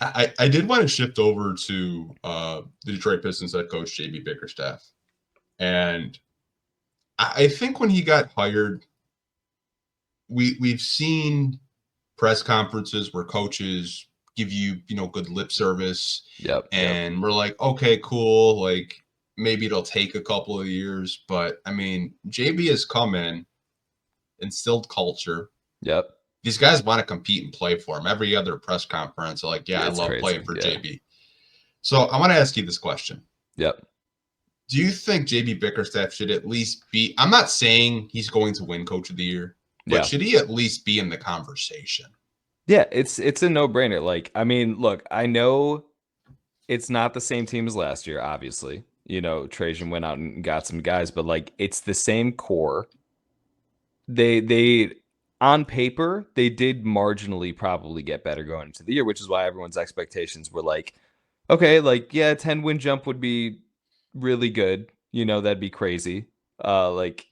I did want to shift over to the Detroit Pistons head coach JB Bickerstaff, and I think when he got hired, we've seen press conferences where coaches give you good lip service, Yep. and we're like, okay, cool, like maybe it'll take a couple of years, but I mean, JB has come in, instilled culture. Yep. These guys want to compete and play for him. Every other press conference, like, yeah, I It's love playing crazy. for Yeah. JB. So I want to ask you this question. Yep. Do you think JB Bickerstaff should at least be, I'm not saying he's going to win coach of the year, but Yeah. should he at least be in the conversation? Yeah, it's a no-brainer. Like, I mean, look, I know it's not the same team as last year, obviously. Trajan went out and got some guys, but like it's the same core. They on paper, they did marginally probably get better going into the year, which is why everyone's expectations were like, okay, like yeah, 10-win jump would be really good. That'd be crazy. Like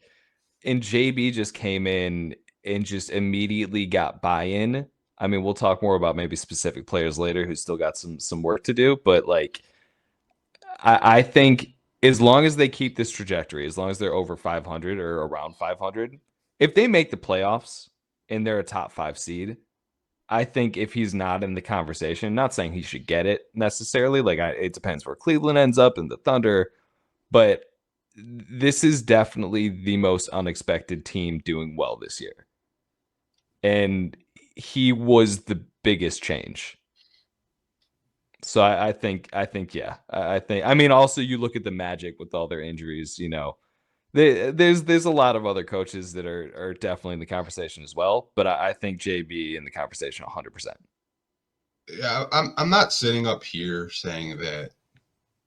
and JB just came in and just immediately got buy-in. I mean, we'll talk more about maybe specific players later who still got some work to do, but like I think as long as they keep this trajectory, as long as they're over 500 or around 500, if they make the playoffs and they're a top 5 seed, I think if he's not in the conversation, not saying he should get it necessarily, like it depends where Cleveland ends up and the Thunder, but this is definitely the most unexpected team doing well this year. And he was the biggest change. So I think yeah. I mean also you look at the Magic with all their injuries, there's a lot of other coaches that are definitely in the conversation as well, but I think JB in the conversation 100%. Yeah, I'm not sitting up here saying that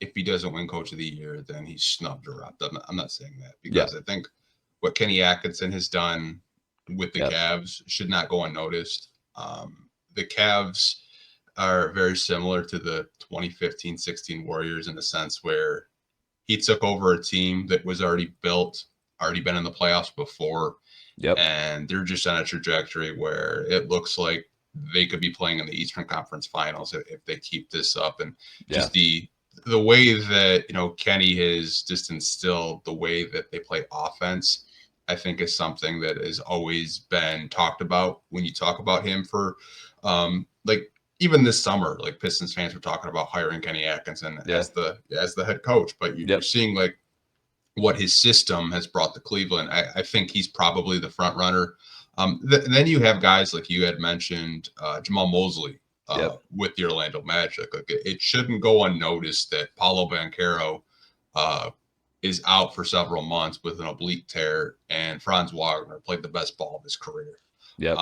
if he doesn't win coach of the year, then he's snubbed or up. I'm not saying that Yeah. because I think what Kenny Atkinson has done with the Yep. Cavs should not go unnoticed. The Cavs are very similar to the 2015-16 Warriors in the sense where he took over a team that was already built, already been in the playoffs before, Yep. and they're just on a trajectory where it looks like they could be playing in the Eastern Conference Finals if they keep this up. And just the way that Kenny has just instilled the way that they play offense, I think is something that has always been talked about when you talk about him for like even this summer, like Pistons fans were talking about hiring Kenny Atkinson as the head coach, but you're seeing like what his system has brought to Cleveland. I think he's probably the front runner. Then you have guys like you had mentioned, Jamal Mosley with the Orlando Magic. Like it shouldn't go unnoticed that Paolo Banchero is out for several months with an oblique tear, and Franz Wagner played the best ball of his career. Yep.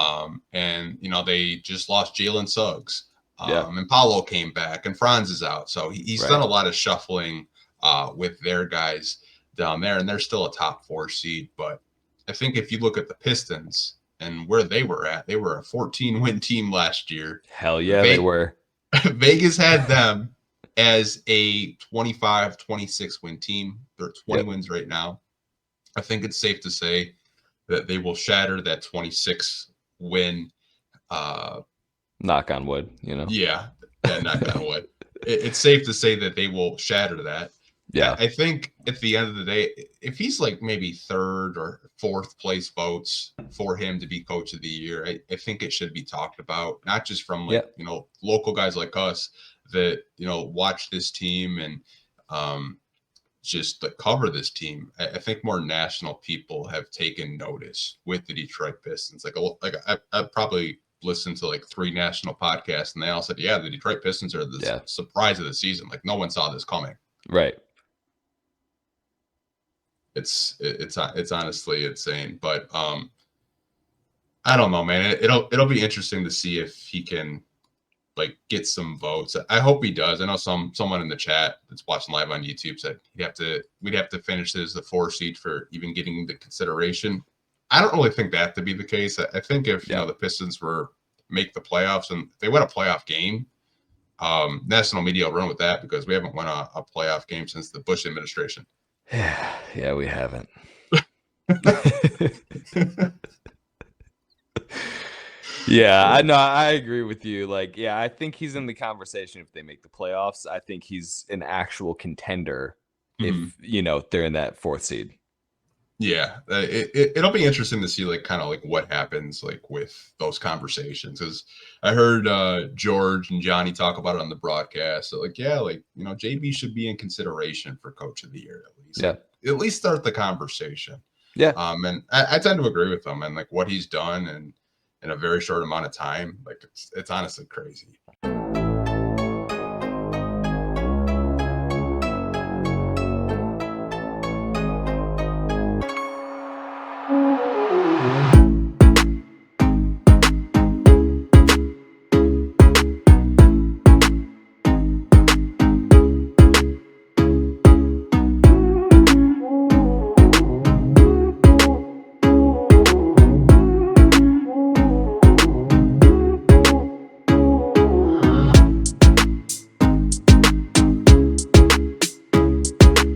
And they just lost Jalen Suggs. And Paolo came back, and Franz is out. So he's done a lot of shuffling with their guys down there, and they're still a top 4 seed. But I think if you look at the Pistons and where they were at, they were a 14-win team last year. Hell yeah, they were. Vegas had them as a 25, 26 win team. They're 20 wins right now. I think it's safe to say that they will shatter that 26 win. Knock on wood, Yeah, knock on wood. It's safe to say that they will shatter that. Yeah. I think at the end of the day, if he's like maybe 3rd or 4th place votes for him to be coach of the year, I think it should be talked about, not just from local guys like us that, watch this team and just cover this team. I think more national people have taken notice with the Detroit Pistons. I probably listened to like 3 national podcasts, and they all said, yeah, the Detroit Pistons are the surprise of the season. Like no one saw this coming. Right. It's honestly insane, but I don't know, man. It'll be interesting to see if he can get some votes. I hope he does. I know someone in the chat that's watching live on YouTube said we'd have to finish as the 4 seed for even getting the consideration. I don't really think that to be the case. I think if the Pistons make the playoffs and they win a playoff game, national media will run with that because we haven't won a playoff game since the Bush administration. Yeah, we haven't. Yeah, I know. I agree with you. Like, yeah, I think he's in the conversation if they make the playoffs. I think he's an actual contender if, they're in that 4th seed. Yeah, it'll be interesting to see like kind of like what happens like with those conversations, because I heard George and Johnny talk about it on the broadcast. So like, yeah, like JB should be in consideration for Coach of the Year at least. Yeah, Like, at least start the conversation. yeah, And I tend to agree with him, and like what he's done and in a very short amount of time, like it's honestly crazy.